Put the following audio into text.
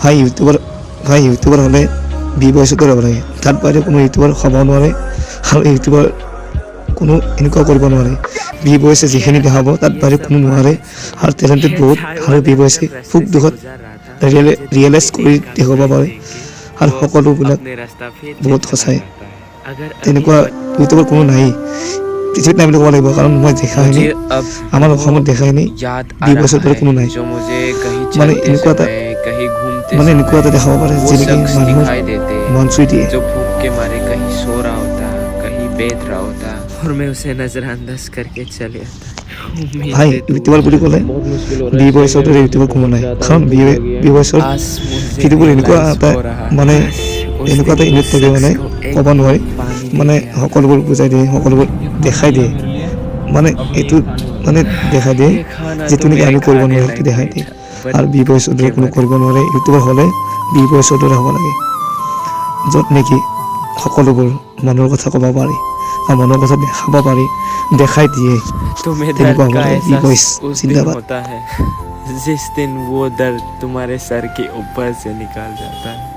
ভাই ইউটিউবাৰ হ'লে বি বয়সতে ৰ'ব লাগে, তাত বাহিৰে কোনো ইউটিউবাৰ হ'ব নোৱাৰে আৰু ইউটিউবাৰ কোনো এনেকুৱা কৰিব নোৱাৰে। বি বয়সে যিখিনি দেখাব তাত বাহিৰে কোনো নোৱাৰে আৰু টেলেণ্টেড বহুত, আৰু বি বয়সে সুখ দুখত ৰিয়েলাইজ কৰি দেখুৱাব পাৰে আৰু সকলোবিলাক বহুত সঁচাই। তেনেকুৱা ইউটিউবৰ কোনো নাই, পৃথিৱীত নাই বুলি ক'ব লাগিব, কাৰণ মই দেখাখিনি আমাৰ অসমত দেখাখিনি বি বয়সৰ দৰে কোনো নাই। মানে এনেকুৱা এটা দেখাব পাৰে যেনেকৈ মানুহৰ মন চুই দিয়ে। जो भूख के मारे कहीं सो रहा होता, कहीं बेत रहा होता और मैं उसे नजरअंदाज करके चले आता। ভাই ইউটিউবাৰ বুলি ক'লে বি বয়সৰ দৰে ইউটিউবাৰ কোনো নাই, কাৰণ বি বয়সৰ ভিডিঅ'বোৰ এনেকুৱা এটা মানে এনেকুৱা এটা ইউনিট থাকে, মানে ক'ব নোৱাৰি, মানে সকলোবোৰ বুজাই দিয়ে, সকলোবোৰ দেখাই দিয়ে, মানে এইটো মানে দেখাই দিয়ে যিটো নেকি আমি কৰিব নোৱাৰোঁ সেইটো দেখাই দিয়ে। আৰু বি বয়সৰ দৰে কোনো কৰিব নোৱাৰে। ইউটিউবাৰ হ'লে বি বয়সৰ দৰে হ'ব লাগে, য'ত নেকি সকলোবোৰ মনৰ কথা ক'ব পাৰি আৰু মনৰ কথা দেখাব পাৰি, দেখাই দিয়ে, तुम्हें তেনেকুৱা दर्द হ'ব का লাগে। বি বয়স एहसास उस दिन জিন্দাবাদ। होता है जिस दिन वो दर्द तुम्हारे सर के ऊपर से निकाल जाता है।